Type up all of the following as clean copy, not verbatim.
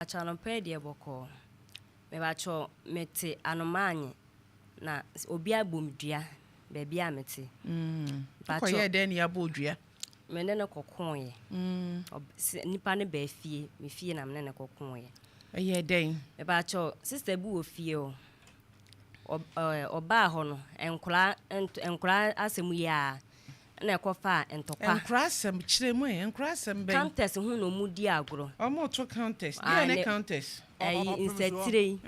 Achano pedi boko. Me bacho mete anomanye na obi abomdua baby amete. Bacho ye den ya bodua. Me ne kokonye. Nipa ne ba fie, me fie na me ne kokonye. Ye den. Me bacho sister bu ofie o. Oba ho no enkura asemu ya na ekofa entokwa. Enkura asem kiremu enkura asem ben. Countess hu no mudi agro. Omo to countess. Dey na countess. Insetire.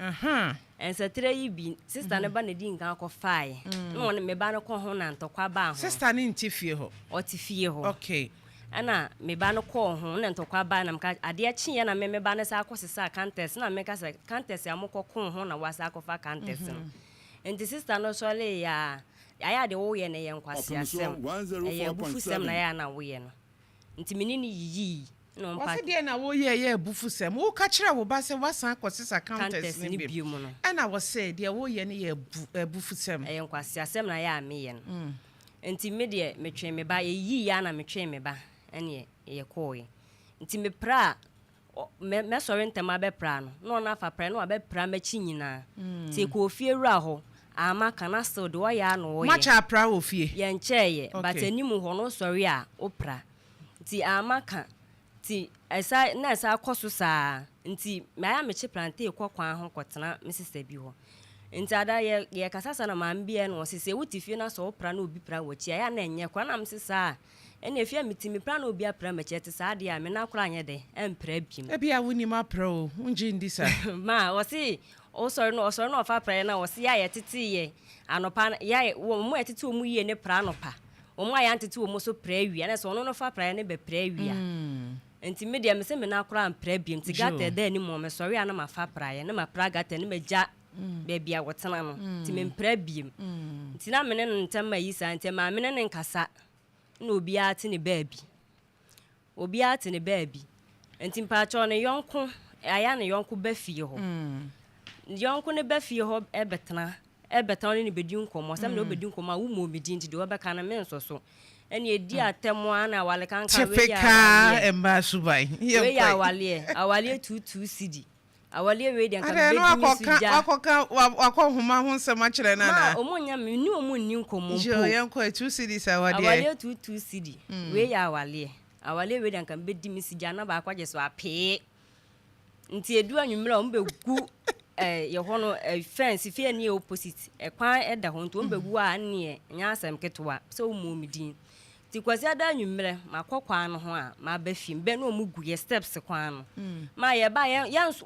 Insetire yi bi sister ne ba na di nkan akofaaye. No me ba no ko ho na ntokwa ba ho. Sister ne ntifie ho. Otifie ho. Okay. Ana me ba no ko ho na ntokwa ba na mka ade chi na me ba na sa akosesa countess na me ka sa countess amukọ ko ho na wasa akofa countess no. Enti sister no so le ya aya de wo ye na ye nkwase asem. Ye bufusem na ya na wo ye no. Nti menini yiyi no mpa. Wase de na wo ye bufusem. Wo ka kire wo ba se wasan akosesa countess ni bi. Ana wo se de wo ye ne ye bufusem. Ye nkwase asem na ya me ye no. Enti me de metwe me ba ye ya na metwe me ba ene ye koye. Nti me pra me sori ntema be pra no na fa pra no be pra machi nyina. Ti ko ofie wura ho ama kana still de wo ya no wo ye. Macha pra ofie. Ye ncheye but animu ho no sori a opra. Ti ama ka ti esa na esa akoso saa nti maya mechi plante kwakwan ho kotena me sister bi ho. Nti ada ye kasasa na mambie no sese wutifie na so opra na obi pra wachi ya na enye kwa na msesa ene efia mitimi pra na obi apra machete saa de a me na kora anye de empra bim e bia woni ma pra o unji ndisa ma osi o sorry no ofa pra na osi ya yetiti ye anopa ya wo mo yetiti o mu ye ne pra anopa o mo ya ntiti o mo so pra wi na so no fa pra ne be pra wi a enti me de me se me na kora empra bim ti gata de ni mo me sorry ana ma fa pra ye na ma pra gata ne me ja baby a wotena no ti me empra bim ti na me ne ntem ma yi sa ntem ma me ne nkasa na obi ate ne baabi enti mpa cho ne yonko aya ne yonko ba fie ho yonko ne ba fie ho ebetena ne bedi nkomo sam ne obedi nkomo a wo mo bedi nti de obeka na me nsoso ene edi atemo ana wale kanka we ya emba subai we ya awale 22 cd awale we de kan bedi ni suja wakohoma ho nsema kire na na omonya me ni omonni nkomo jo yenko 2 cd awade awale 22 cd we ya awale we de kan bedi mi suja na ba kwaje so ape nti edu anwumre o mbegu ye ho no fence fie ni opposite ekwan eda ho nto mbegu a ne nya asem ketwa so mo midin ti kwasi ada anwumre makokwa no ho a ma ba fie mbe no mugu ye steps kwan no ma ye ba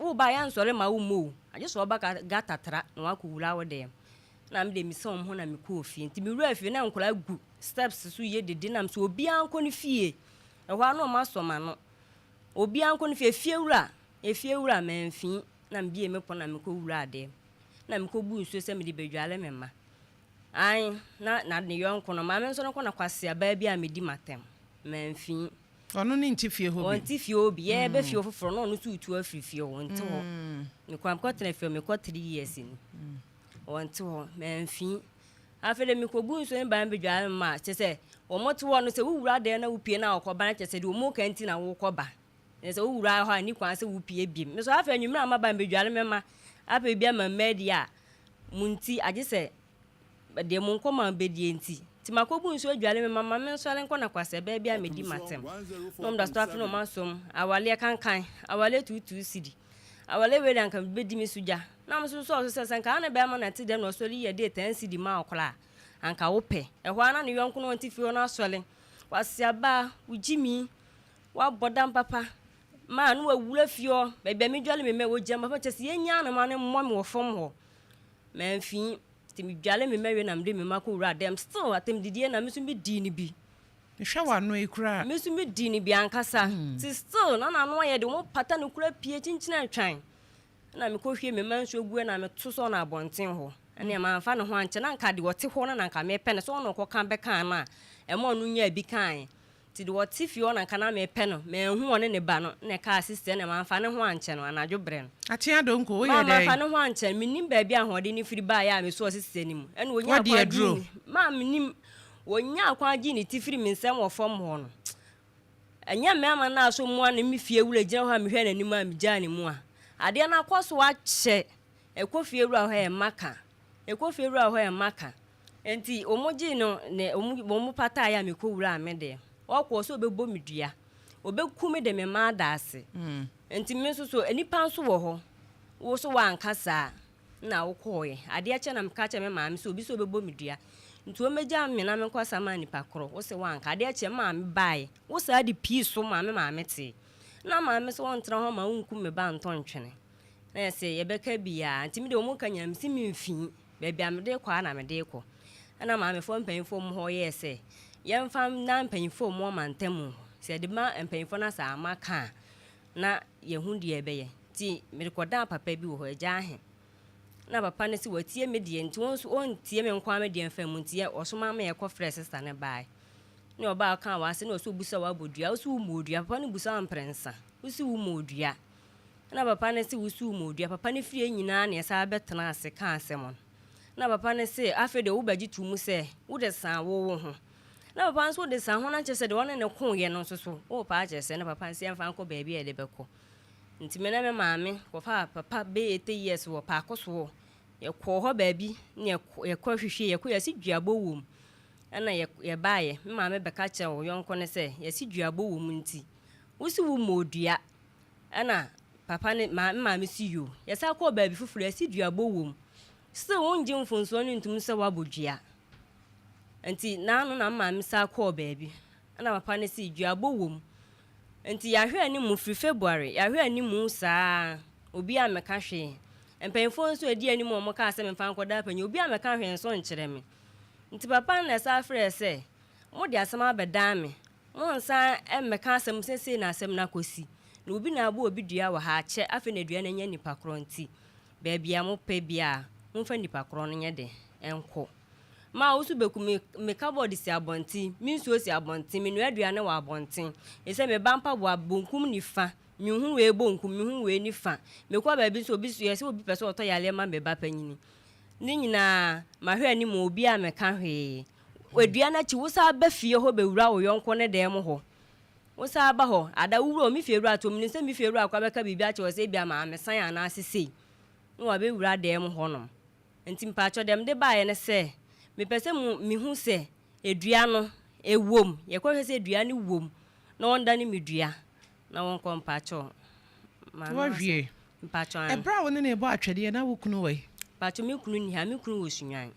wo ba yan sore ma wo mo aje so ba gatatra na wakowura wo de na mde mi so ho na mi ko fie nti mi wura fie na nkola gu steps so ye dede na so obi anko ne fie ho ano ma so ma no obi anko ne fie wura menfi na mbie mepo na meko wura de na meko bu nsuo se me de bedwale memma ai na ne yonko no ma me nso no na kwase aba bi a medi matem menfi ono ni ntifie ho bi ontifie obi ye be fie ofoforo no no tutu afifie ho nti ho ne kwam kwatena fie me ko 3 years ni onti ho menfi afele meko bu nsuo ne ba bedwale ma chese o moto wo no se wura de na wupie na okoba na chese de o mo kanti na wo koba nse wura ha ni kwan se wupie biem me so afa nwumra amaba mbedwale mema apa bia ma media munti agese de mun koma bedie nti ti makobu nso adwale mema ma me nso ale nkona kwase ba bia medi matem no mda staff no masom awale kankan awale 22 cd awale we dan kan bedi mi suja na mo so se nka na be ma na ti de no so li ye de 10 cd ma okola anka wo pe ho ana ne yonko no nti fi na asole kwase aba ujimi wa bodam papa ma no awura fio bebe mi dwale me wo jamba fa chese yenya na ma ne mo me wo fom ho menfi ti mi dwale me we na mde me mako wura dem still atem didie na mesu bi di ni bi hwa no ekura mesu bi di ni bi ankasa ti still na no ye de mo pata no kura pie chinchina atwan na me ko hwie me manso gu na me to so na abonten ho ene ma fa ne ho anche na nka de wote ho na nka me pene so no ko kan be kan na e mo no nya bi kan ti de wote fie na nka na me pene me hu one ne ba no ne ka assistant ne ma fa ne ho anche no anadwo bre no atia donko wo ye ma fa ne ho anche minim ba bi ahode ni firi ba ya me so assistant ni mu ene wonya kwa di ma minim wonya kwa gi ni ti firi mi nsem wo fom ho no enya me ama na so mu an mi fie wura gina ho a me hwe na ni mu a me ja ni mu a ade na akwaso ache ekofie ru aho e maka ekofie ru aho e maka enti omoji no ne omu pata ya me ko wura amede okwo so obebo medua obeku me de me ma daase enti me so enipa nso wo ho wo so wankasa na wo koye ade ache na mka che me maame so obi so obebo medua enti o meja me na me kwasa ma nipa kro wo se wanka ade ache maame bae wo sa de peace so maame te na maame so won tra ho ma wonku me ba ntontwene na se ye beka bia enti me de omu kanyam si me mfi ba bia me de kwa na me de ko na maame fo mpanfo mu ho ye se yemfa na mpanfo mu mantam se de ma mpanfo na sa amaka na ye hu de ebeye ti me rekoda papa bi wo ho agya ahe na papa ne se watie me de enti won tie me nkwa me de mfa mu tie osoma ma ye ko frɛ sister ne bai ne oba ka wa se ne oso busa wa bodua oso modua papa ne busa amprensa oso modua na papa ne se oso modua papa ne fie nyina na yesa betena ase ka asem na papa ne se afede wo baji tumu se wo de san wo ho na papa nso de san ho na che se de wona ne ko ye no so wo pa che se na papa nse mfa nko ba bia de beko nti me na me maame ko fa papa be 8 years wo pa koso ye ko ho ba bi ne ye ko hwehwe ye ko ye si duabo wom ana ye baaye me maame be ka che wo yonko ne se ye si duabo wom nti wo si wo modua ana papa ne maame si yo ye sa ko ba bi fufuru ye si duabo wom so wonje mfonso no ntum se wabodua enti naanu na maame sa ko ba bi ana papa ne si duabo wom enti ya hwe ani mu free February ya hwe ani mu saa obi a meka hwe empenfo nso edi ani mu omoka ase memfa nkoda panyi obi a meka hwe nso nkyere me nti papa na sa frɛ se mo de asema bedan me mo nsa emeka asem sese na asem na kosi na obi na abo obi dua wa ha che afi na dua na nya nipa kro nti ba bia mo pe bia mo fa nipa kro no nya de enko ma usu beku me cupboard si abonti mi nsuo si abonti me nua aduane wa abonti ese me bampa bo abonkum nifa mi hu we bonkum mi hu we nifa me kwa ba bi so obi so yese obi pese oto yale ma me ba panyini ni nyina ma hwe ani mo obi a me ka hwe aduane chi wo sa ba fie ho be wura wo yonko ne dem ho wo sa ba ho ada wura mi fie wura to mi se mi fie wura kwa beka bibia che wo se bia ma me san ana asese no wa be wura dem ho no enti mpa cho dem de ba ye ne se me pese mi hu se edua no ewom ye kwa se edua ne wom na wonda ne medua na won ko mpa cho ma wa wie mpa cho e bra won ne ebo atwede na wo kunu we pa cho me kunu ni ha me kunu wo sunwan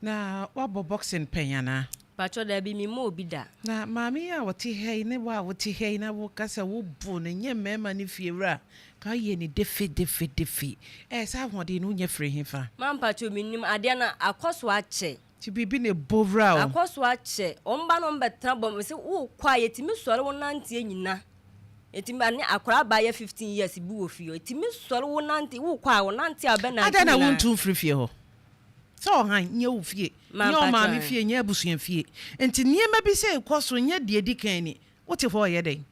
na wa bo boxing penyana pa cho da bi mi mo obi da na maami a wote hei ne wa wote hei na wo kasa wo bu ne nye mema ne fiewra ka ye ni defi sa hode no nya frɛ hefa mampa cho minim ade na akoso ache ti bibi ne bovra o akoso ache omba no mbetena bom se wo kwa yetimi sore wo nante nyina etimi ani akora ba ye 15 years bi wo fie etimi sore wo nante wo kwa wo nante abena ada na wontu frɛ fie ho so han nye wo fie nye o ma me fie nye abusuan fie enti niema bi se koso nye de dikan ni wote ho ye den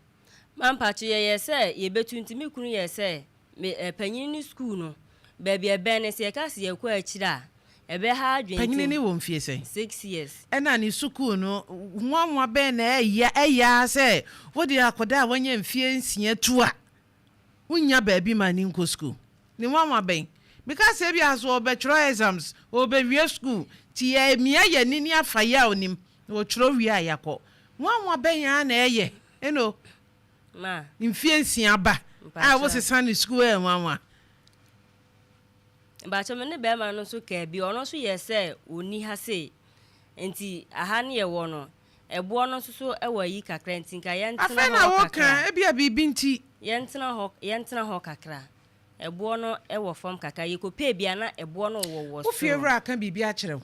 mampa cho ye se ye betu ntimi kunu ye se me panyin ni school no ba bia be ne se ka se ye kwa akira ebe ha adwen panyin ni wo mfie se 6 years ena ni school no nwanwa be na eya se wodi akoda a wanya mfie nsia tu a unya ba bi ma ni nko school ni nwanwa be because e bia so obetro exams obewie school ti ye mia ye ni afaya onim wo tro wi ayakọ nwanwa be ya na eye eno ma mfie nsia ba a wo se san school e nwanwa ba cho me ne be ma no so ka bi ono so ye se oni ha se enti aha ne ye wo no ebo ono so e wa yi kakra enti ka ye ntena ho kakra afena wo ka e bia bibi nti ye ntena ho kakra ebo no e wo fom kakra ye ko pe bia na ebo no wo wo fie wura kan bibi a kire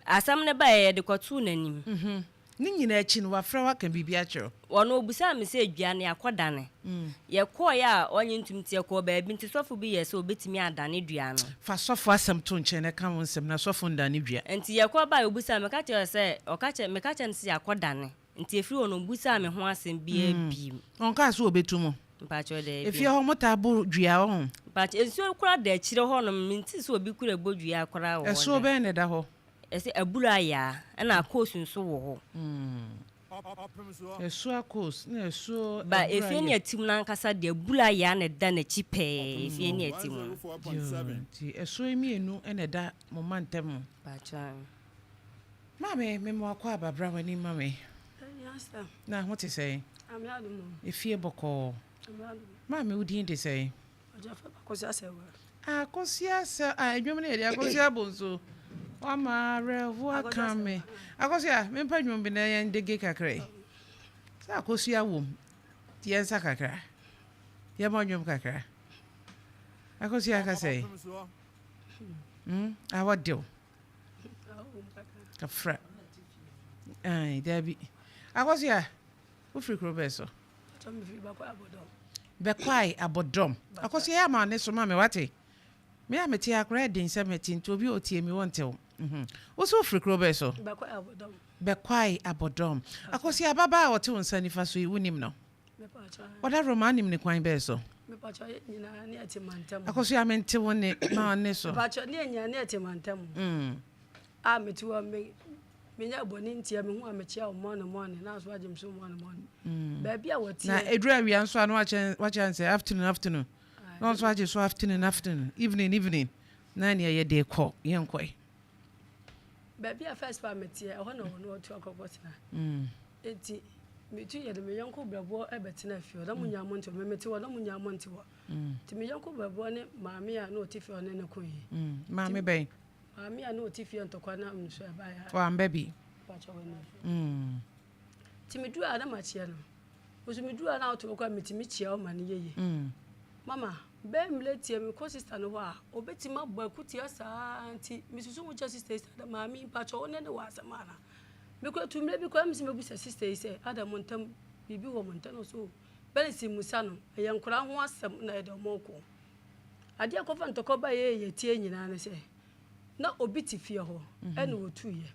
asam ne ba ye de kotu nanim ni nyina achi no wafra wa kan bibi a kire wono obusa me se aduane akodane ye ko ya onye ntumtie ko ba bi nti sofo bi ye se obetimi adane dua no fa sofo asem to nche ne kan wonsem na sofo ndane dua enti ye ko ba obusa me ka che se o ka che me ka che nse akodane nti efiri wono obusa me ho asem bi abi onka so obetumo mpacho de efie ho motabu dua ho mpacho enso kura da chire ho no minti so obi kura bodua akora wo eso be ne da ho ese abura ya na akosu nso wo ho Esua coast na eso ba efie ne atim na nkasa de bula ya na da na chi pe efie ne atim ti eso emienu ene da momentum ba cha mame memo akwa babra wani mame na what you say efie boko mame udin de say akosia se adwom na ede akosia bonso wama revo kame akosia me padwom bi na yan dege kakre sa akosia wom ti ensa kakra ya madwom kakra akosia ka say awadeo kafra ai dabi akosia wo free krobeso bekwai abodom akosia ya ma ne so ma me wate me a meti akra den 17 to bi otie mi wontew wo so free krobeso bekwai abodom akosia baba wote wonsa nifa so iwunim no wada romanim ne kwan beso mepacho nyina ne atimantam akosia mente woni ma ne so mepacho ne nyina ne atimantam a metuwa menya boni ntia me hu amechia o morning na so agem so morning ba bia wotie na edura wi anso anu wacha say afternoon no so age so afternoon evening na ne ye de call yenkoi ba bia first pa metie ho na wono otu akokotena enti metu ye de me yonko brabo ebetena fio da munya monto me mete wo da munya monto wo ti me yonko brabo ne maame a na otifio ne ne koyi maame ben maame a na otifio ntokwa na mso ba ya wa mbabi pacho we ti me du ada machia no oso me du ana oto kwa metimi chia o mane yeye mama be mletie me ko sister no wa obetima bo akutia saa anti misusu mu cha sister da maame pacho one ne wa samana because to me because me busa sister say ada montam bibi wo montam so benesi musa no eyankura ho asem na edo moko ade akofa ntoko ba ye tie nyina ne say na obi ti fie ho ene wotu ye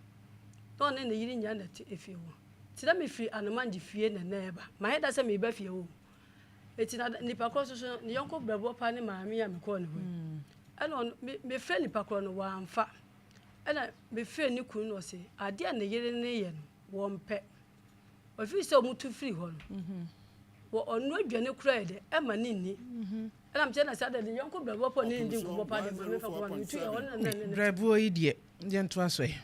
no ne yiri nya na ti efie ho ti da me firi anamanje fie na na eba ma he da say me ba fie ho eti na nipa ko so ne yonko brabo pa ne maame ya me ko ne ho ene me fe nipa ko no wa amfa ena me fe ni kunu no se ade a ne yire ne ye no wo mpe ofi se omutu free ho no wo onu adwane kura de e ma ni ni ena mche na sa de yonko brabo po ni ndi nko pa de ma me fa ko no tu e wona na brabo yi de je nto aso e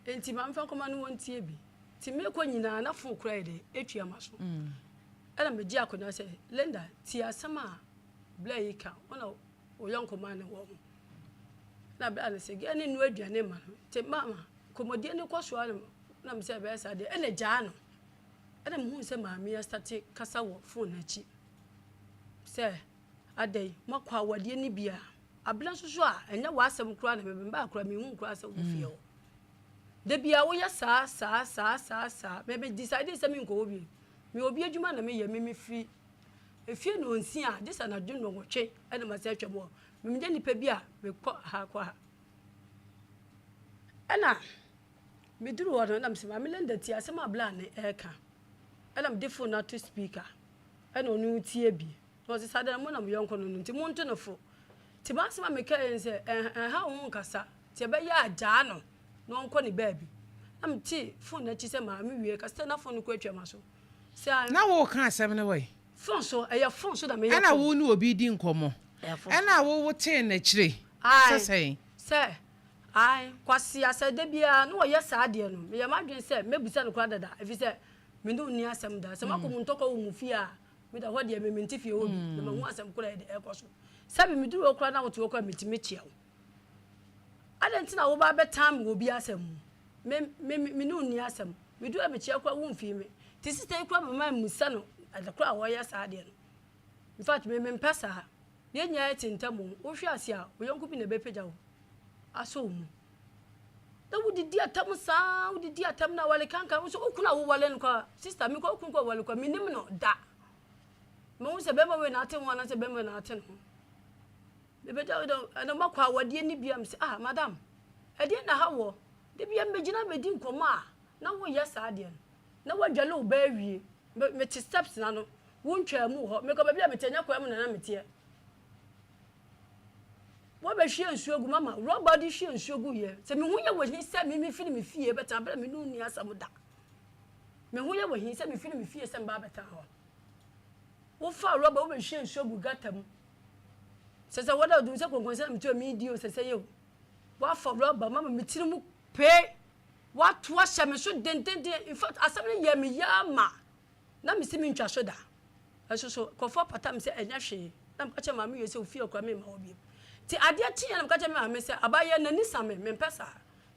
enti ma mfa ko ma no wontie bi ti me ko nyina na fo kura de etua maso ena me ji akona se Linda ti asama bla yi ka wona o yonko ma ne wo na bla na se ge ni nu aduane ma te mama komodie ne ko so na me se be sa de ene ja no ene mu se maami ya start kasa wo phone na chi se adai makwa wade ni bia abla so a enya wa asem kura na me ba kura me hu kura se wo fie wo de bia wo ya sa me decide se me nko obi me obi adwuma na me ye me free efie no nsi a disa na dwun no wotwe ene ma se atwemo me nje nipa bia me kɔ ha kwa ana me duru wono na me se ma me Linda ti asem abla na eka ana me de phone na to speaker ana onu tie bi no se sada mo na me yonko no nti mo nto no fo ti ba se ma me ka ense ha wo nkasa ti be ya agya no no nko ni baabi na me ti phone na chi se ma me wie ka se na phone ko atwa ma so se na wo ka asem ne we phone so phone so da me ana wo nu obi di nkomo ana wo wote na chire se ai kwasi asade bia no ye saade no me madwen se mebusa no kwada da efi se me no ni asem da se makomu ntoko wo mu fi a me da hode me ntifie obi na me hu asem kura de ekoso sabe me duru okura na wote okura metimi chia wo adentina wo ba betam wo bi asem me no ni asem me duru me chia kwa wo mfi me ti sister kura mama musa no adakura wo ye saade no in fact me mpesa ye nya tintamu wo hwe ase a wo yonko bi na be peja wo aso mu da wudi di atam na wale kanka so okuna wo wale nko sister mi ko okun ko wale ko minim no da me wo se be ma we na aten wana se be ma na aten ho be be da no makwa wade ni bia me se madam e de na ha wo de bia me gina be di nkomo a na wo ye sa de na wadwale wo ba wie me ti steps na no wo ntwa mu ho me ko ba bia me tanya kwa mu na me tie wo be hwe nsuogu mama robody hwe nsuogu ye se me hu ye wo ni se me fili me fie beta bra me no ni asam da me hu ye wo hin se me fi me fie se mba beta ho wo fa rubber wo be hwe nsuo gu gata mu se woda do se konkon se me to me di o se ye wa fa rubber mama me tiri mu pe wa to ahye me so dendende in fact asem ne ye me ya ma na me se me ntwa so da so kofo patam se enya hwe na me ka che mama ye se ofie okra me ma obi ti ade a tie na me ka che mama se abaye na ni same me pesa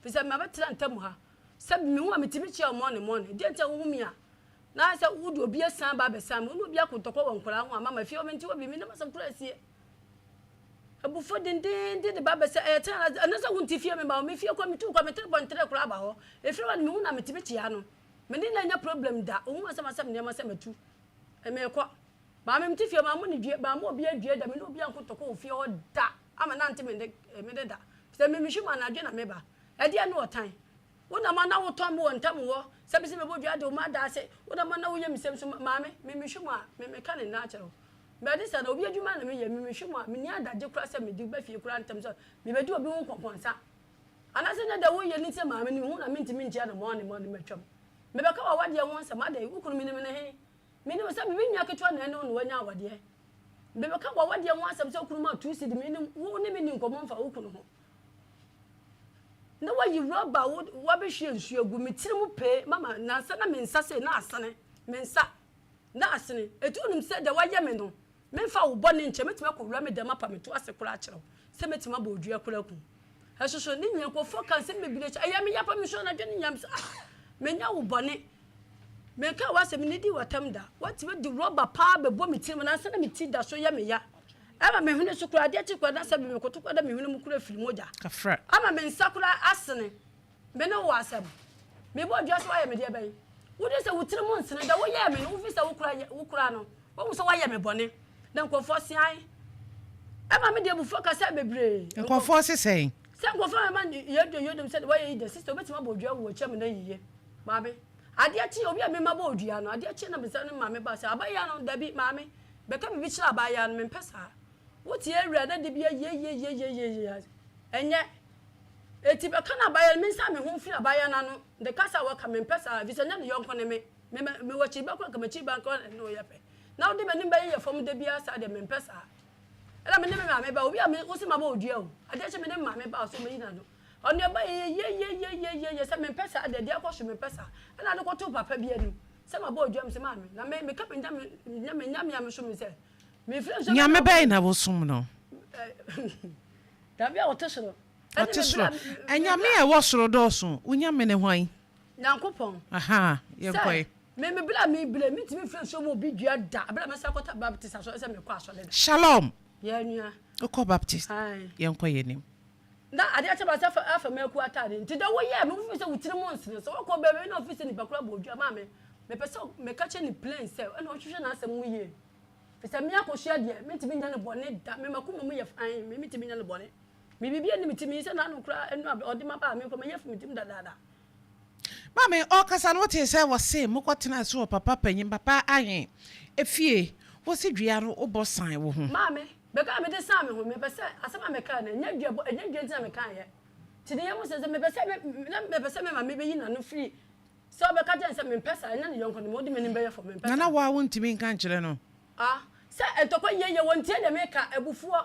fi se me abetra ntam ha se me hu a me timi chia mo ne de ntia wo mi a na se wo do obi asan ba besam wo obi akotokọ won kora ho mama fi o me nti wo bi mi na masam kora sie abufo denden de ba besa eta na se wo nti fie me ba me fie ko me tu ko me 3.3 kora ba ho e fi wa me hu na me timi chia no me ni na nya problem da o hu asam ne ma se matu e me ko ba me mti fie ma mo ni due ba mo obi adue da me no obi akotokọ wo fie ho da ama na nti me de da se me hwi ma na adwe na me ba e de no otan wona ma na wo tom wo ntam wo sabi se me bodua de o ma da se wona ma na wo yem sem so maame me hwi ma me ka ne na kyerɛ me de sa na obi adwuma na me yem me hwi ma me ni adagye kura se me di ba fie kura ntam so me be di obi wo konkonsa ana se na da wo ye ni se maame ni hu na me ntimi ntia na mo ne matwam me be ka wa wade ho nsɛm ada wo kunu me ne he me ni se me bi nya ketwa na no wanya awade me be ka wa wade ho asɛm se kunu ma 2 cedi me ni wo ne me ni nkomo mfa wo kunu ho na wa yi rubber wa be hwe nsuo gu me tiri mu pe mama na nsa na me nsa se na asene me nsa na asene etu num se da wa ye me no me fa wo bone nche metime akowura me da mapa me to ase kura akyerew se metime ba odua kura ku hasoso ni nyen ko fokan se me bi le aya me yapa me so na dwene nyam me nya wo bone me ka wa se me ni di watam da watime di rubber pa be bo me tiri na nsa na me ti da so ye me ya ama me hune so kura de ti kwa na sabe me koto kwa da me hune mu kura firi moja kafra ama me nsakura asene me no wa asem me bo dua so wa ye me de ban wo de se wutire mu nsene da wo ye me no wo fi se wo kura no wo so wa ye me bone na nkofo sian ama me de bu foka se bebre nkofo sesen se nkofo ma ye do se wa ye de sister obeti ma bo dua wo che me na yiye maame ade achi obi a me ma bo dua no ade achi na me se no maame ba se abaya no da bi maame be ka bi chira abaya no me pesa what ye read na de bia ye enye eti be kana abaya me nsa me ho fi abaya na no de kasa wa ka me pesa vi se nya de yonko ne me wa chi ba ko ka me chi ba ko no ye pe na o de me nimba ye fom de bia sa de me pesa ela me ne me ba obi a me o si ma ba odua o ade che me ne ma me ba so me yina no onu ba ye se me pesa de de akọ so me pesa ela de ko to papa bia ni se ma ba odua me se ma me na me ka pe nya me so me se nyame bay na wo sum no da bia o tesoro nyame e wo soro do so unyame ne hwan nyankopon aha ye kwai me bla mi timi fre so mo bi dua da bla me sakota baptist so se me kwa so le shalom ye nua ko baptist ye kwai ye nim na ade acha ba sa afa me ku atade nti da wo ye me fu se wutiri mo nsene so wo ko be me na office ni bakura bo dua ma me pese me ka che ni plain se na o hwehwe na asem mu ye pese me akohia de me timi nya ne bone da me makoma mu ye fan me timi nya ne bone me bibia ni me timi se na no kura enu odi ma ba me ko me ye fu me timi da mame o kasa no te se wo se mukotena so papa panyin papa ahen efie wo se dua no obo san wo ho mame be ka me de san me ho me pese asema me ka na nya dua ntia me kan ye ti de yemu se me pese me ma me be yi na no free so be ka je se me pesa nya ne yonko ne mo di me ni be ye for me pesa na wa wo ntimi nkan kire no se entoko ye wontie de me ka ebufuo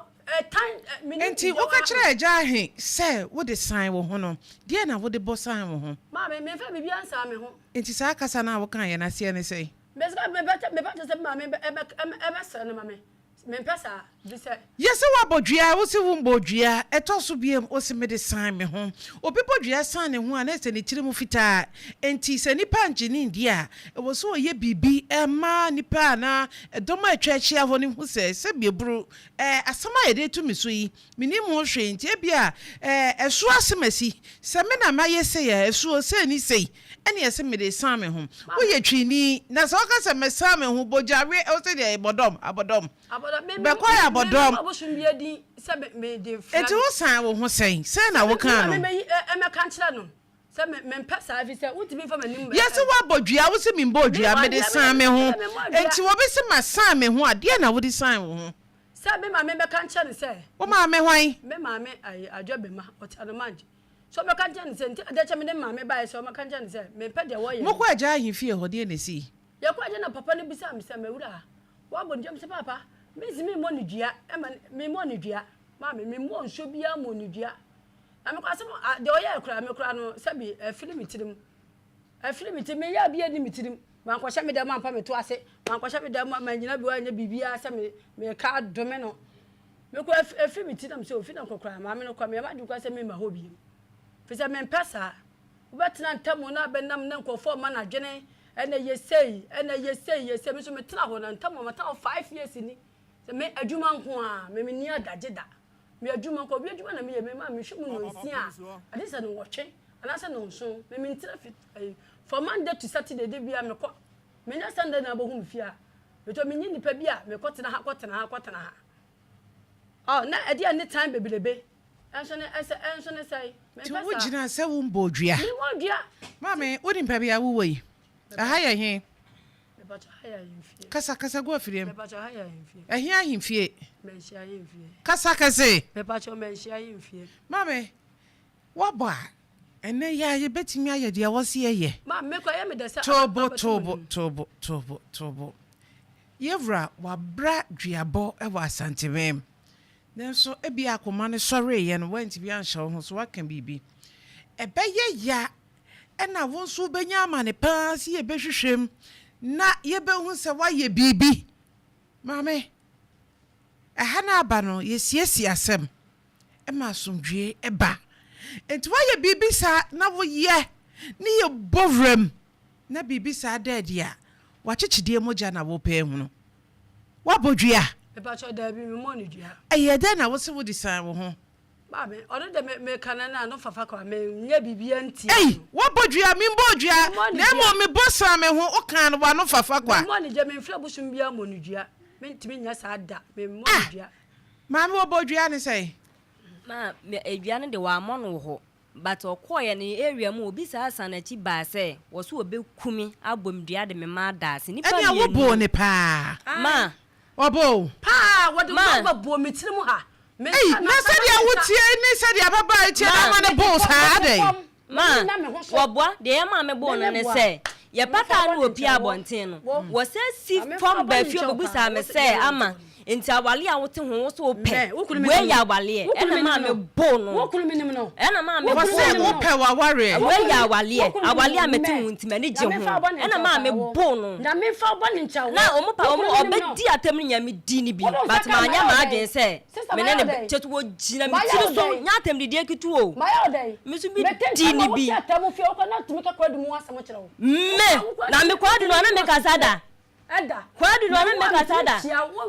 tan mini enti wo ka kire aja ahen se wo de san wo ho no de na wo de bo san wo ho ma me fa bibia nsa me ho enti sa kasa na wo kan ye na se ne sei me beta se ma me e se ne ma me pesa bi se yes wa bodua wo se wo bodua eto so biem o se me de san me ho obi bodua san ne ho ana se ne kire mu fita enti se nipa ngini ndia e wo so ye bibi e ma nipa na doma atwachia ho ne hu se biebru asama ye de tu mi so yi mini mu hwe enti e bia eso asemasi se me na ma ye se ye eso se ni sei ene ye se me de san me ho wo ye twini na so ka se me san me ho bojare o se de abodom be kwa ya bodom abosumbia di se me de fra eti wo san wo ho sen se na wo kan no me kan kira no se me pesa afi se utimi fa manim yes wa bodua wo se me bodua me de san me ho enti wo be se ma san me ho ade na wo de san wo ho se be ma me be kan kira se wo ma me hwan me ma me adwo be ma otano manje so me kan jan se nti adacha me ne ma me bae so me kan jan se me pe de wo ye Moko agya ahimfie ho de na si ye kwa je na papa ne bisa me se mewura wa bo ndem se papa me zi me mo ne dua e ma me mo ne dua ma me mo nso bia mo ne dua am kwa se de o ye kura me kura no se bi film tirim film tirim me ya bia ni mitirim man kwa sha me de ma pa me to ase man kwa sha me de ma nyina bi wa nya bibia se me ka dome no me kwa film tirim se o fi na kokura ma me no kwa me ma du kwa se me ma ho bi fisa me pesa ubetena ntamo na benam na nkofo ma na dwene ena yesei me so me tena ho na ntamo mata 5 years ni se me adwuma nko a me ni adageda me adwuma nko bi adwuma na me ye me ma me hwemu no nsia ade se no wotwe ana se no nso me ntira fit for Monday to Saturday de bia me ko me nya Sunday na bohu mfia me to me nyi nipa bia me ko tena ha oh na ade ane time bebelebe enso ne say me pesa tu wugina se wo mbodua ni wodua mame wodi mpa bia wo yi aha ye he me bacha haya yimfie kasa go afiriem me bacha haya yimfie ehia ahimfie me hia yimfie kasa me bacha me hia yimfie mame waba ene ya ye betimi aye de wose ye ma me kwa ye me de sa tobo yevra wabra duabo e wa santimem Nenso ebi akoma ne sore ye no wanti bi anhye ho so waka bibi ebeye ya ena wonso benya amane pa si ye behwehwem na ye behu se wa ye bibi mame aha na aba no ye siesi asem e ma somdwe eba enti wa ye bibi sa na wo ye ni ye bovrem na bibi sa dadia wa chichide moja na wo pa hu no wa bodua me bacha da bi me mo ne dua eye de na wo se wo disan wo ho ba me odo de me kana na no fafa kwa me nya bibia nti wo bodua me bodua na mo me bosa me ho o kan no wa no fafa kwa mo ne je me mfra busum bia mo ne dua me ntimi nya sa da me mo ne dua ma me wo bodua ne sei ma me edua ne de wa mo no ho but okoye ne area mu obi sa asanachi ba se wo so obekumi abomdua de me ma da se nipa ene wo bo ne pa ma obo pa wo de ba bo me tiri mu ha na said ya wutie ni said ya baba tie na ma ne bo sa dey ma woboa de ma me bo no ne se ye pata no opi abonten no wo se si from ba fi obebusa me se ama enti awale a wote ho wo so pe we ya awale ena ma me bo no wo kunu minim no ena ma me wo se wo pe wa ware we ya awale a meti ho nti mani je ho ena ma me bo no na me fa bo ni ncha na omo pa omo obedi atam nya me di ni bi but ma anya ma agen se me ne ne chetu wo gina me tiri so nya atam di ekitu o ma ya odai me so bi di ni bi atam fi o ko na tumi ka kwadu mu asam kire wo me na me kwadu no na me kasada Eda. Kwadu no me kasada.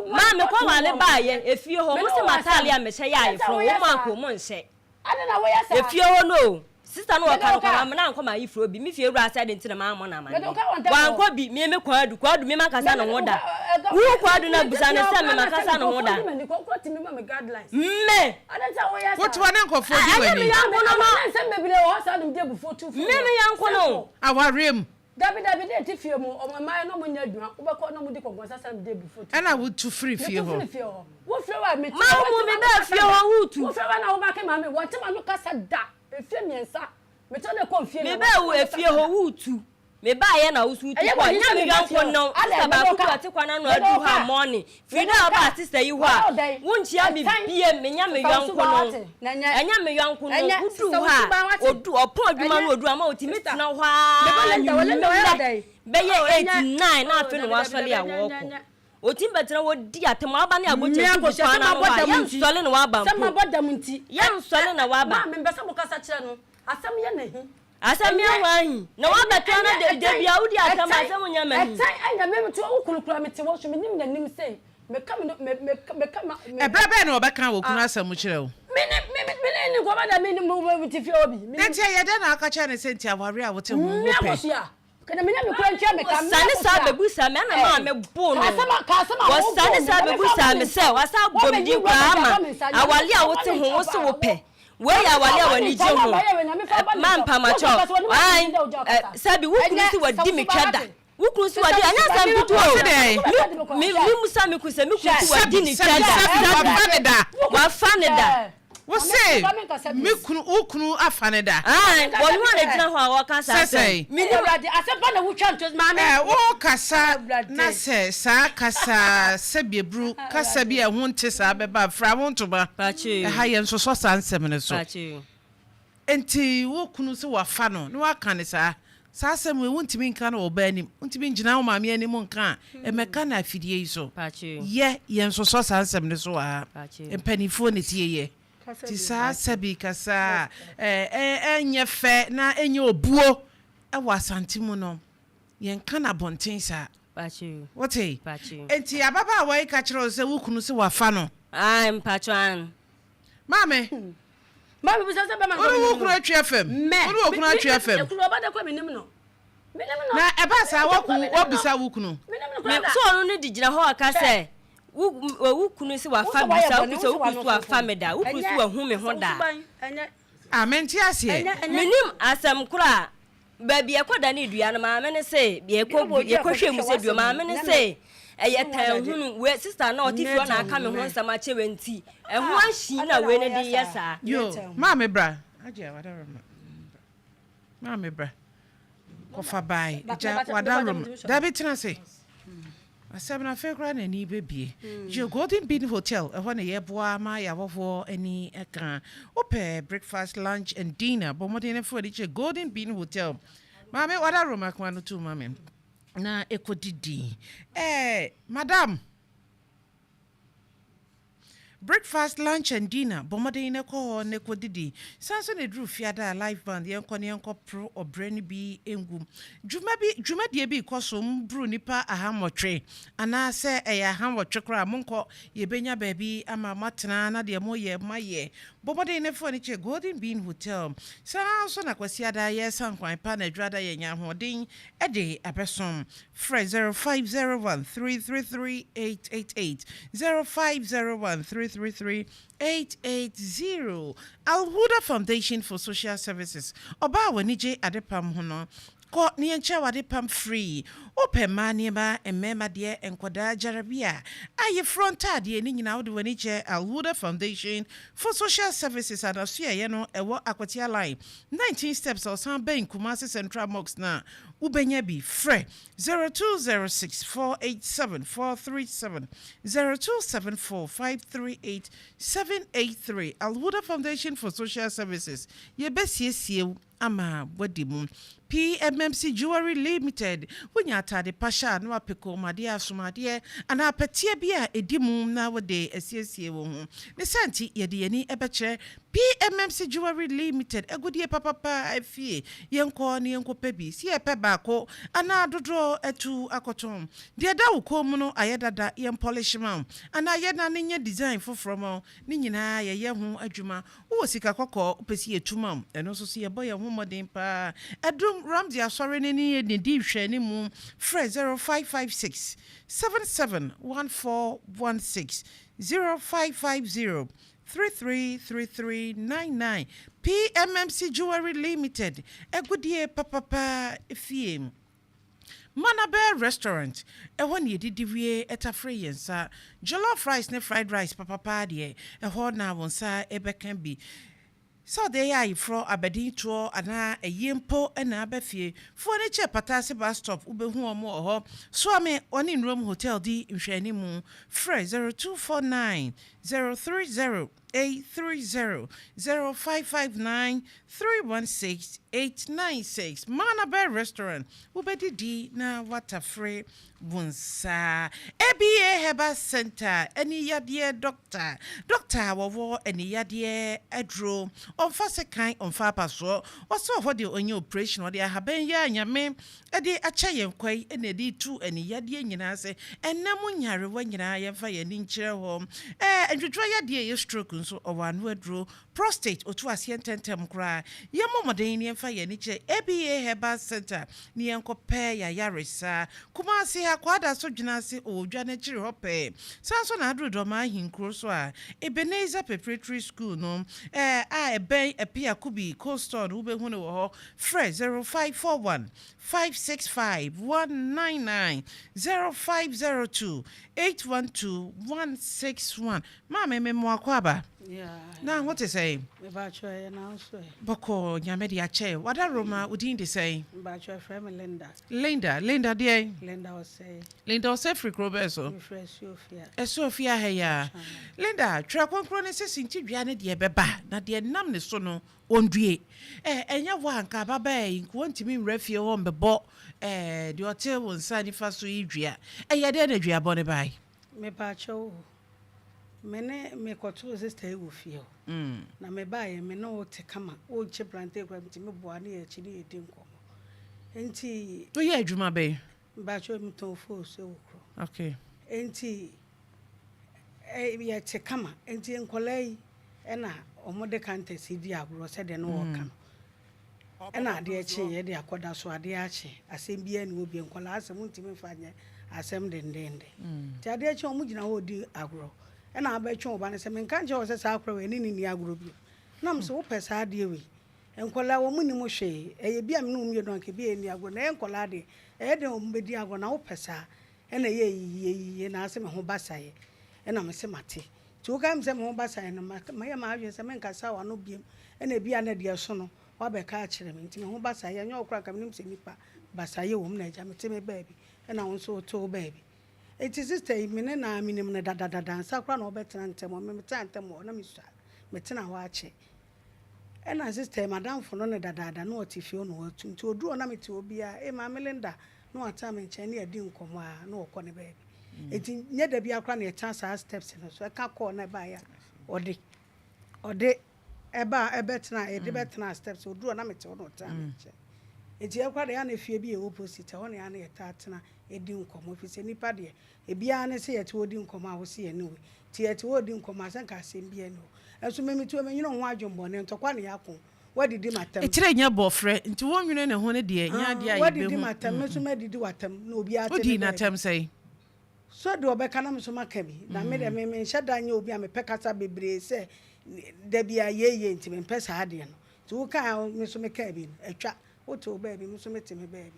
Ma me kwa wale ba ye efie ho mo se matale a me hye ya ye fro wo ma ko mo nhye. Ade na wo ya sa. Efie ho no. Sister no ka no kwa me na nkoma yi fro bi me fie wura sa de ntina ma mo na ma. Wa nkwa bi me kwadu me makasa no ho da. Wo kwadu na busa ne se me makasa no ho da. Me. Ade sa wo ya sa. What one nkofo di wani Me yanko no se me bi le wo sa dum de before 2. Me yanko no. awarem David de tifie mu o mama no mo nya adwuma wo be ko no mo di kongonsa sa de before 2. ana wo tu free fie ho Wo fie wa me Ma mo me da fie ho wutu. wo fie wa na wo ba ke ma me wo te ma no kasa da efie miensa me to le konfie Me ba wo efie ho wutu. Me ba ye na wusu tu kwa nya me yanko no. Sister ba ku ati kwa na no adu ha morning. Frida ba sister yi ho a. Wunchi abi bie me nya me yanko no. Enya me yanko no wudu ha. Odu opon adwuma no odu ama otimi tena ho a. Be ye 89 na afi no wasole a wo ko. Otim betra wo di atem aba na aboche tu kwa na wa. Yam sole na wa ba mpo. Sama bodam nti. Yam sole na wa ba. Ma me mbesa mo kasa kire no. Asam ye na hi. Asam ya wahi na wa betra na de bia wudi atam asam nya mahi etai anya me to wo kulukura me te wo so me nim na nim sei me ka e brebe na obeka wo kunu asam kire wo me ni ko ba da me ni mo ti fi obi na tie ye de na aka cha ne senti aware a wote ho wo me pe akosia kana me nya me kura ntia me ka me sane sa bebusa me na ma me bo no wo sane sa bebusa me se wasa bomdi kwa ama awale a wote ho wo se wo pe we ya wale awani je ho ma mpa macho ai sabi wukunu si wadi me twada wukunu si wadi anya sam bitu o mi musa me kusa me kuku wadi ni twada wa fanida Wo say me kunu ukunu afaneda. Wonu na gina ho a wo kasa say. Me already aseba na wo twa mama. Wo kasa na say sa kasa sebiebru kasa bi e ho nte sa beba fra wo ntoba. Pachi. Ha ye nso so sansem ne so. Pachi. Enti wo kunu se wafa no ne waka ne sa asem we wontimi nka na oba anim wontimi ngina wo maame anim nka emeka na afidie iso Pachi. ye nso so sansem ne so ha empanifo ne tie ye ti sa sabi kasa enye fe na enye obuo e wasante mu no ye nka na bonten sa Pachi. wote Pachi. enti ababa wa ka kire se wo kunu se wafa no Mpatwan. maame Mama bi sasa be man. wo kunu atwi fm wo kunu atwi fm kunu oba da kwa minim no. na eba sa wo kunu obisa wo kunu Me so onu ne digina ho aka se wo kunu se wa fa bi sa wo se wo kunu wa fa me da wo kunu se wa hu me ho da. amenti ase Minim asem kura ba bi ekoda ne dua no ma me ne se bi ekohwe mu se dua ma me ne se eye tan hunu we sister na otifio na aka me ho nsama chewe nti eho ahyi na we ne de yesa yo ma me bra aje wadaroma ma me bra ko fa bai ja wadaroma da bi tena se asem na fe kra na ni bebie je Golden Bean Hotel e ho na ye boa ma ya wofo ani eka ope breakfast lunch and dinner but mo dey for the Golden Bean Hotel ma me wadaroma kwa no tu ma me na ekodidi madam breakfast lunch and dinner bomode ne ko ne kodidi sanso ne dru fiada live band yenko pro obrani bi engum djuma die bi koso mbru nipa ahamotwe ana se eya ahamotwe kra monko yebenya baabi ama matena na de moye maye bomode ne fo ne che Golden Bean Hotel sanso na kwasiada yesan kwan pa na dwada yenya hodin e de abesom fre 0501333888 0501333880 Alhuda Foundation for Social Services oba wanije adepam hono ko ni enche wadepam free Opemsuo ba emema de enkoda jarabia aye fronta de ni nyina wode wanije Alhuda Foundation for Social Services adaso ye no ewo akwatia line 19 steps osan ben Kumasi Central Mosque na ubenya bi fre 0206487437 0274538783 Alhuda Foundation for Social Services ye besiesie ama wadimu PMMC Jewelry Limited wonya atade pasha na wapeko made asomade ana apatie bia edimu na wode asiesie wo ho ne santi yede yani ebekere PMMC Jewelry Limited agudie papapa afie yenko ne yenko pebi si epe baako ana dodro etu akotom de da ukom no ayedada yen polishman ana ayeda ne nya design foforo ne nyina ye ho adwuma wo sika kokko opesi etuma eno so se ye boye ho modin pa adum Ramsey asore ne ni di hwe ne mu fre 0556 771416 0550 333399 PMMC Jewelry Limited egudie papapa fiem Manabel Restaurant ehon ye didiwie etafre yensa jollof rice ne fried rice papapa de ehon na wonsa ebekan bi so they are fro abedin to ana eyempo na abafie fo ne che patase bus stop ubehu omo oho so ame oni room hotel di nhwani mu fre 0249 030 830 0559 316 896 Manabel Restaurant ubedidi na watafre bunsa ABA Herbal Center eni yadie doctor wowo eni yadie adro onfa sekan onfa paso oso ho de onye operation o de ahaban ya nyame e de acha yenkwai eni de tu eni yadie nyina se enam nyare wa nyina ye fa ye ni nkire ho adwodwo yadie ye stroke nso owanu adro prostate otu asiententem kra ye momoden ni fa ye ni che ABA Herbal Center ni enkope ya yaresa Kumasi akwada so dwena se odwa na chiri hope sanso na adro do ma hinkro so a Ebenezer Preparatory School no ben epia kubi coastal ube hu ne wo ho fre 0541 565 199 0502 812 161 ma me mo akwaba Yeah. Now what is say? Me ba cho na so. Boko nyame de ache. Wada Roma udin de say? Ba cho friend me Linda dear. Linda was say. Linda was free crobeso. Me fresh Sophia. Sophia heya. Linda, tra konkro ne sesi nti duane de beba na de nam ne so no ondue. Enya wo anka baba nko ntimi mrafie ho mbebo de hotel won sa nifa so idua. Eya de na dua bone bai. Me ba cho. Me koto sister wo fie. Na me ba ye me no te kama. O che plante kwa ntimi boa ne e chi ne edi nkomo. Enti To ye adwuma be. Ba cho mi ton fo so wo kro. Okay. Enti ye te kama. Enti nkolai na omode kante si di agro se de no wo kan. Na ade achi ye de akoda so ade achi asem bia ni obi nkola asem ntimi fanye asem dendende. Ti ade achi omu gina ho di agro. Na abetwe oba ne se menka nje wo se sa akro we ni agro bi. Na mse wo pesa ade we. Nkola wo mu ni mo hwe eye bia me no mu ye no anke bia ni agro na nkola ade de o mbedi agro na wo pesa na ye na asem ho basaye na me se mate. Ti wo kam se me ho basaye no ma ye ma ahwe se menka sa wa no biem na bia na de so no wa be ka akire me nti me ho basaye nya okra kam nim se nipa basaye wo mu na eja me te me baabi na wo so to baabi. It is sister me na minim na dada sakra na obetena ntem o me ta ntem o na me sua me tena ho ache e na sister madam fo no na dada na otifie no watu nti odu na me te obia e ma Melinda no ata me nche na edi nkomo a na okọ ne baabi eti nye da bia akra na eta sa steps no so e ka call na ba ya ode eba ebetena e de betena steps odu na me te no ta me nche eti akra da ya na fie bi e opposite ho na ya na eta atena edi nkomo fise nipa de ebia ne se yete odi nkomo a wo se ye ne we ti yete odi nkomo asanka asem bia no enso memitu emenyino ho adwombo ne ntokwa ne yakon wadidi matam Etire nya bofre nti wonwene ne ho ne de nya de ayi be wadidi matam meso madidi watam na obi ate odi na tam sei so de obeka na meso makabi na me de me nhada nya obi a me pekasa bebre se da bia ye nti me pesa ade no ti wo kan meso mekabi atwa woto oba bi meso meteme baabi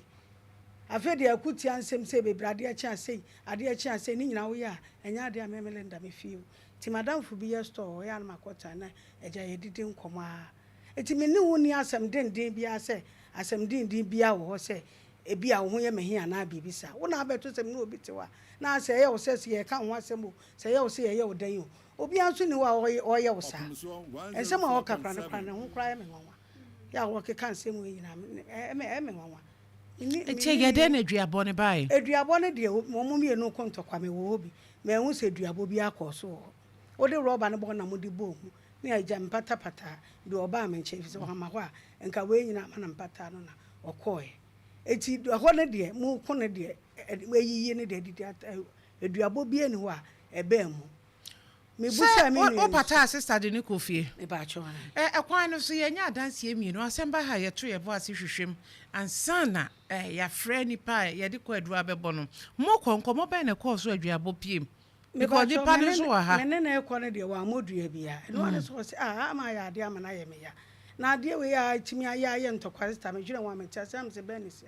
afedi akuti ansem se bebrade a chia sei ade a chia sei ni nyina wo ya enya ade a me Melinda me fie ti madam fu bi store ya na makota na eja yedidi nkomo a eti me ni woni asem denden bia se asem denden bia wo se ebi a wo ye mehi ana bibisa wo na abeto sem na obi tewa na se ye wo se ye ka ho asem o se ye wo se ye wo dan o obi anso ni wa o ye wo sa ensem a wo kakra na ho kra ye me nwanwa ya wo ke kan sem wo yina me nwanwa Eche gede na duabo ne bai. Eduabo ne de mo mie no kontokwa me wo obi. Me hu se duabo bi akoso. O de roba ne bo na mo de bo hu. Ne aja mpata pata de oba me nche fi se ho ma ho a enka we nyina ma na mpata no na okoe. Eti ho ne de mo ko ne de eyiyi ne de didi eduabo bi eni ho a ebe mu. Me busa me o pata sister de ne kofie. E ba cho Ekwan no so ye nya adanse emienu asemba ha ye to ye bo ase hwehwem ansana ya frɛ nipa ye de ko adu abɛbɔ no mo konkomo bɛ ne ko so aduabo piem because the pan so wa ha me ne ko ne de wa modua bia no ane so se ama ya de ama na ye me ya na de we ya timi aya ye ntokwa sister me dwene wa me tia sam se benis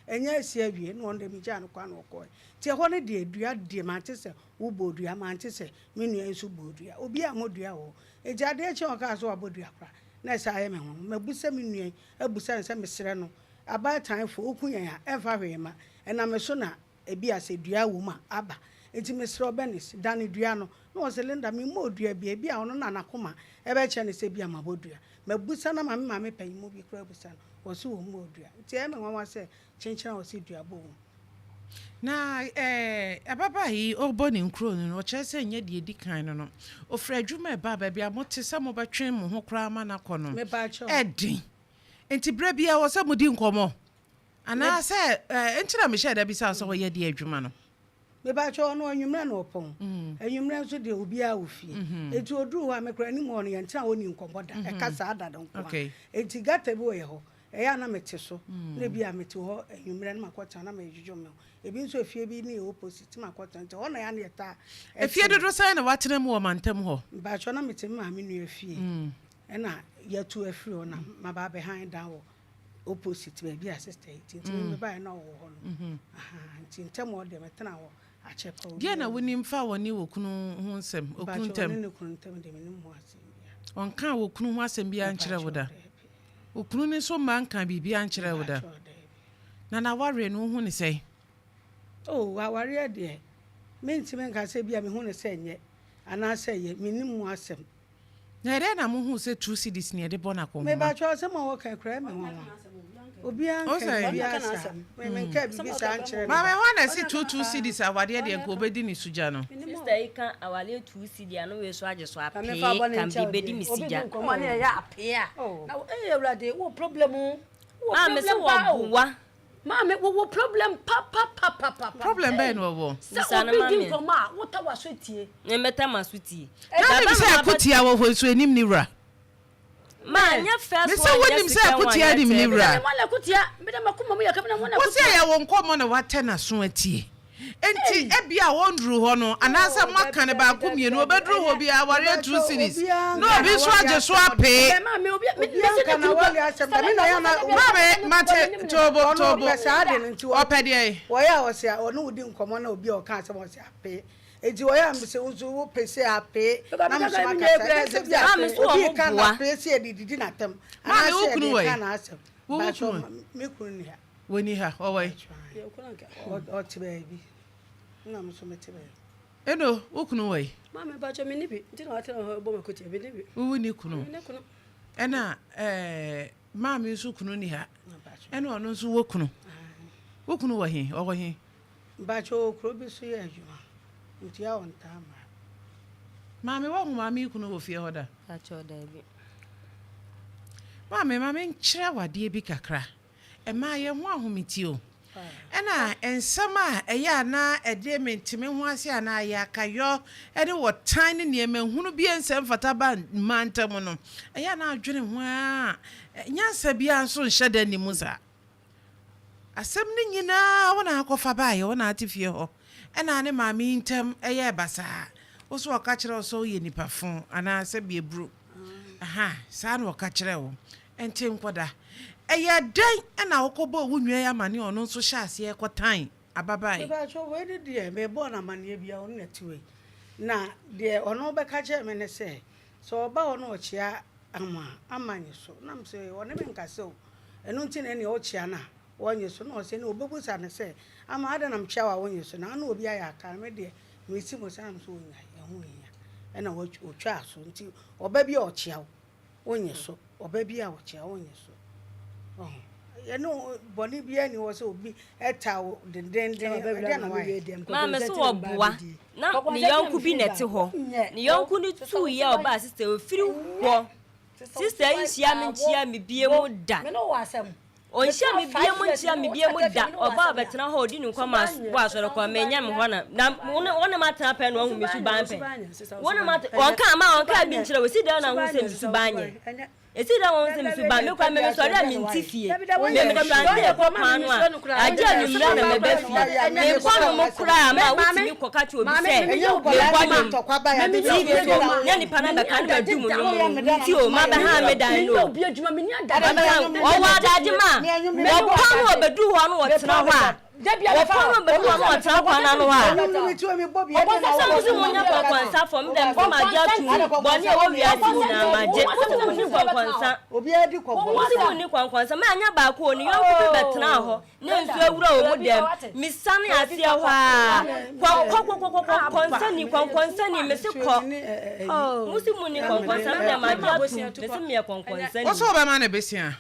enya asi awie no on de mi ja no kwa no ko ti ho ne de adua de ma te se wo bodua ma te se me nua nso bodua obi a modua wo eja de eche o ka so abodua kra na sa ye me ho mabusa me nua abusa nse me sere no about time for okunya ya ever hwema na me so na ebi ase dua wo ma aba enti me sere benis dan dua no na o se Linda me mo dua bi a ono na nakoma ebe che ne se bia mabodua mabusa na mame panyimu bi kra busa wo so wo mo dua enti e me nwa se chenchena wo se dua bo na ababa yi oboni nkro no che se nya de edi kan no ofra adwuma e baba bia mote se mo betwen mo ho kra ma na kono me ba cho edin enti bra bia wo se mo di nkomo ana se enti na me share da bi sa so wo ye de adwuma no me ba cho no anwumra na opon anwumra nso de obi a ofie eti oduru ha me kra ni mo no ye ntina woni nkomo da e kasa ada da nkomo eti gata bi wo ye ho eya na mete so na bia mete ho anwumra na makota na majujum me ebi nso efie bi ni opposite makota nti ho na ya na yeta efie dodo sai na watena mu o mantem ho ba cho na mete ma me nu efie na yetu afiri ho na ma ba behind down wo opposite be bia sister nti me ba na wo ho no aha nti ntem wo de metena ho dia na wonim fa woni wokunu ho nsem okunu tem onka wokunu ho asem bia nkyere woda okunu ni so man kan bibia nkyere woda na ware no hu ni sei ware de mentime nka se bia me hu ni sei nye ana se ye minim ho asem na ere na mo hu se 2 cds ne de bona ko me ba cho se mo wo kan kra me ho obi an kan bia asem me nka bibi sa nkyere ma me wana si 2 cds awade de nko obedi ni suja no sister ika awale 2 cds anu we so age so ape kan bibedi mi sija ko ma ne ya ape a na ewrade wo problem me se wo buwa Mama, what problem? Papa. Problem be no wo. Sisa na mama. Ko ma, what ta waswetie. E meta maswetie. Na be say akutia wo ho so enim ni wura. Ma nya first one. Me say wonim say akutia enim ni wura. Mo la akutia, me da makoma mo yakam na mo na akutia. Wo say ya wo nkomo na wate na so atie. Enti ebia wondru ho no anasa maka ne ba ko mienu obedru ho bia ware 2 series no bi so age so ape me obi me se na wali asem da me na ya na mate tobo opede wo ya wo se ono udi nkomo na obi o kan asem wo se ape enti wo ya mse unzu wo pese ape na mso maka obi kan na pese edidi na tem ana se de kan na asem ba so me kunu ni ha woni ha owai o tibe bi na mso metibe eno okunu wai mama ba cho me ni bi nti na wate na ho bo makoti bi ni bi wo ni kunu ena mama nso kunu ni ha ena ono nso wo kunu wa hi owo hi ba cho kro bi so ya adwuma nti ya on ta ma mama wo mama kunu wo fie hoda a cho da bi mama nkyere wade bi kakra ma ye ho ahometi o ena ensama eya na ede mentime ho ase ana ya kayo ede wo tiny niema hunu bi ensem fata ba mantam no eya na adwene ho a nyansa bia nso nhye ni muza asem ni nyina wona akofa ba ye wona atifie ho ena ne maami ntem eya basa wo so ka kire so ye nipa fon ana se bie bru aha sa na wo ka kire wo ente nkoda eya den na wokobo wunwe ya mane ono nso hyase e kotan ababai ba cho we de me bo na mane bia ono netiwe na de ono be ka che me ne se so ba ono ochia amanye so na mse ono me nka se o eno nti na ne ochia na wonye so na o se na obebusa ne se ama ada na mchia wa wonye so na ono obi aya aka me de me si mo sa mso onya e ho ya na wo otwa so nti oba bi ochia wonye so oba bi a ochia wonye so no boni bia ni wo so obi eta den mama so oboa na ni yonku bi nete ho ni yonku ni 2 year oba sister ofiri ho sister yisia me nchia me bie mu da me no wasem onhia me bie mu nchia me bie mu da oba betena ho odi ni kwama bo asoro kwa menya me ho na wona matena pe no hu me su ban pe wona mat wonka bi nchira we si da na hu se me su banye esi da won se msu ba me kwa me so da mi ntifie me me plante ko panu a aja ni mra na me ba fie me kwa no mo kura ma wutimi ko ka cho bi se me kwa no me ti so nya ni pana ba kan ba dum no ti o ma ba ha me dan no obi adwuma me ni ada o wa da jima me kwa no obedu ho no wo tena ho a Debbie, I found a little trap on Anoa. I was one of the from them from my judge. Bonnie, we are doing my jet. What's the only one? Some man about calling you bet now. No, so row with them. Miss Sunny, I see concerning Mr. Cock. Oh, Mussimuni, concern my judge. Listen me a concern. What's over man a besia?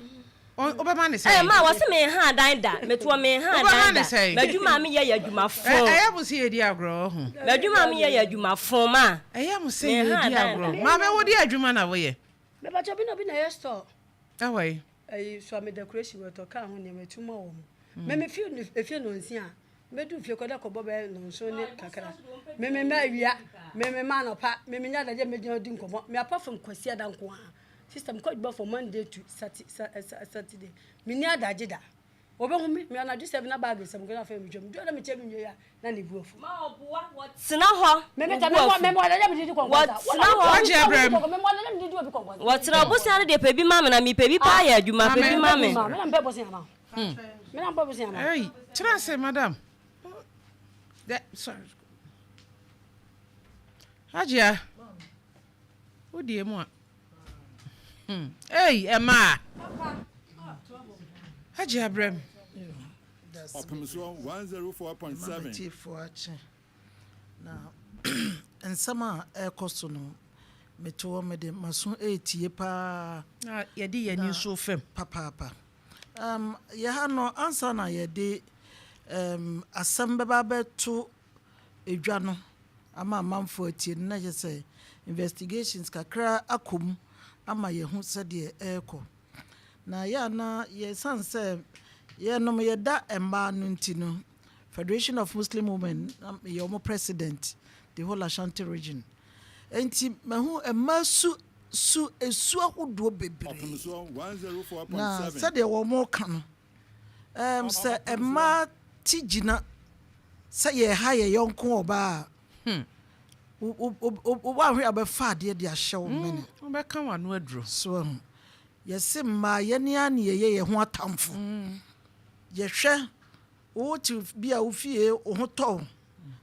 Obama say eh ma wose me ha dan da meto me ha dan da madwuma me ye adwuma fo eh mo se edi agro ho madwuma me ye adwuma fo ma eh mo se edi agro ma me wo di adwuma na wo ye me ba chobi no bi na ye store awai eh so me decoration we to ka ho ne metuma wo me feel no nsia me du fie koda ko bobe no so ne kakra me awia me ma no pa me nya da je me gina di nkomo me apart from kwasi ada nko ha system coach for Monday to Saturday. Mini adaje da. Obehu me na do 7 na bag sem go na fa mi dwom. Do na me che mi ya na ne buofu. Ma oboa what sina ho. Me adaje me di konkwasa. What sina ho. Waje Abraham. Me na me di obi konkwasa. What sina obosia de pebi mama na mi pebi pa ya adwuma pebi mama. Me na mpe bosia na. Me na mpe bosia na. Hey, tira say madam. That sorry. Ajia. Odi emu a. Hey, Emma. Ajia Brem. Opemsuo 104.7. Now, and some costono. Meto me de maso etie pa Na yedi yani so fem papa ye ha no ansa na ye de asem beba beto edwa no ama manfo atie na je say investigations kakra akom ama ye hu se de eko na ya na ye sanse ye no ye da emba no ntino Federation of Muslim Women ye omo president the whole Ashanti region enti mahu emasu esu ahodo bebre Opemsuo 104.7. na sade wo mo kan se ema tigina se ye ha ye yonko oba o wa hwe abefa de de ahyew mene obeka wano aduro so yesi ma ye ne ane ye ho atamfo ye hwe o ti bia wo fie o ho to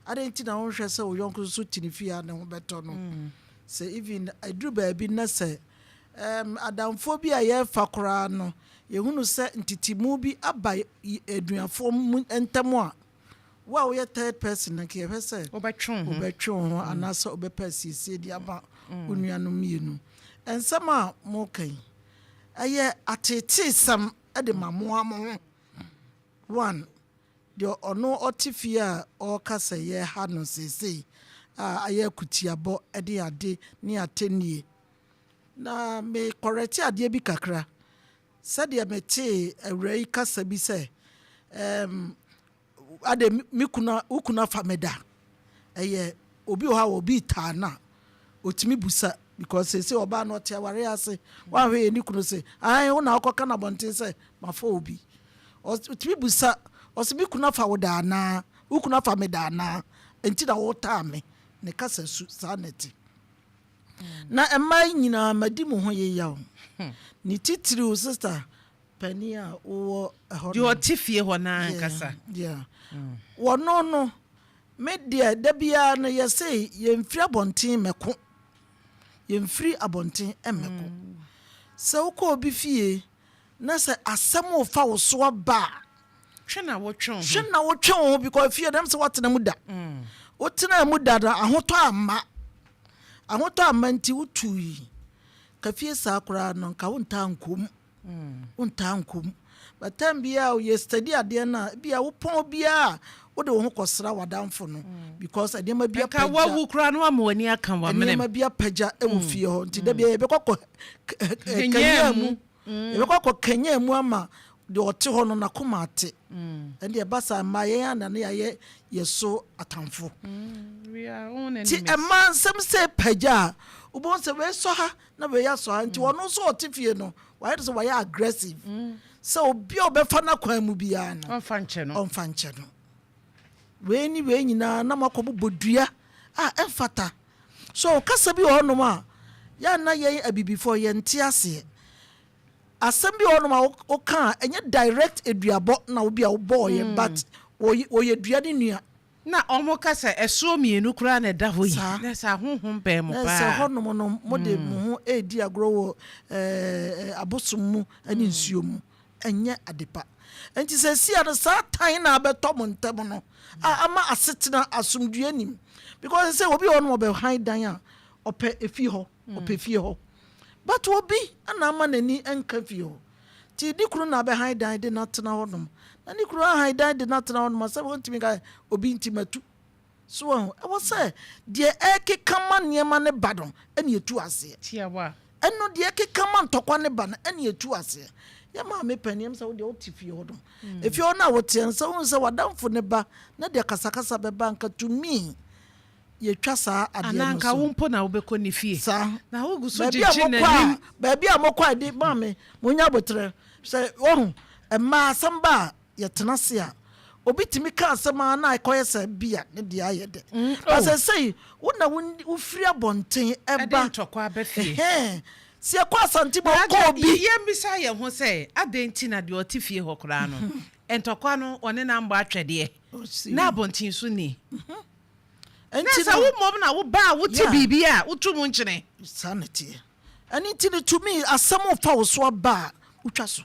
adenti na wo hwe se o yonko so tini fie na ho beto no se even aduru ba bi na se adamfo bi a ye fa kora no ye hunu se ntitimu bi aba aduafo ntamo a wa wo ye third person na ke hwe se obetwon ho anasa obepasiesie di aba onuanu mienu ensama mo kan aye atete sam de mamoa mo one de ono otifia o kasa ye ha no sese aye kutiabo de ade ni atenie na me correct ade bi kakra sade mete awrai kasa bi se ade mikuna ukuna fameda eye obi o ha obi ta na otimi busa because sese oba no te aware ase wa hwe ni kunu se ai wo na akoka na bonte se mafo obi otimi busa osibi kuna fa woda na ukuna fa meda na enti da wo ta me ne kasa su saneti na emai nyina madimu ho ye yawo ni titiri sister pania wo di otifie ho na kasa yeah wono no media da bia no ye say ye mfiri abonten meko ye mfiri abonten emeko se uko obi fie na se asem o fa wo so ba hwe na wo twon because fie dem se watena muda wotena muda da ahoto amma nti wutui ka fie sakura no ka wonta nkom but time bia o yesterday ade na bia wo pon bia wo de wo ho kosra wadamfo no because ade ma bia ka wawu kura no amoni aka wa mene ma bia pagya e wo fie ho nti da bia ye bekọ kanyamu ye bekọ kanyamu ama de ote ho no nakoma ate ende e basa ma ye ana na ye yeso atamfo we are on ti e man sem se pagya ubon se we so ha na we ya so ha nti wono so ote fie no why so why aggressive so obi obefa na kwan mu bia na onfa nche no we nyina na makobo bodua emfata so kasa bi ho no ma ya na ye abibifo ye nte ase asem bi ho no ma o kan enye direct eduabo na obi a wo boy but wo ye dua ni nua na omo kasa eso mienu kura na da ho yi na sa honhom pe mo pa sa ho no mo de mo ho edi agro wo abosum mu ani nsuo mu enye adepa enti se sia no sa tan na abeto mo ntem no ama asetena asumdue nim because say obi ono be han dan a ope efi ho ope fie ho but obi ana ama nani enka fie ho ti di kru na be han dan de na tena ho nom na ni kru han dan de na tena ho nom say wontimi ga obi ntimatu so e wo say de eke kama niema ne badon ene etu ase tiawa eno de eke kama ntokwa ne ba na ene etu ase ya ma me panim sa wo de otifie ho dom efi ho na wo tien sa wo se wadamfo ne ba na de kasakasa be banka to me ye twa sa ade no so ananka wo mpo na wo beko ne fie na wo gu so jeje na ba bia mokwa de ba me monya botre se wo ma samba ye tenase a obi timi ka asema na ikoye se bia ne de ayede ase sei wo na wo firi abonten eba ntokwa ba fie si akwa asante bo ko bi ye mbisa ye ho se adenti na de otifie ho kra no entokwa no one na mba atwede na abonten so ni Nessa wo mom na wo ba wo ti bibia wo tu mu nkyene. Sanity. Anything to me as some of our swab bar, Uchaso.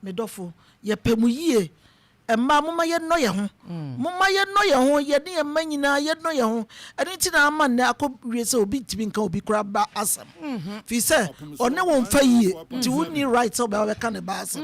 Medofo, ye pemuye, and mamma yet no yaho. Mamma yet no yaho, yet near manina yet no yaho. Anything a man now could reso be to be crab by assam. Fi say, or no one fay ye, to wouldn't rights of our cannibals.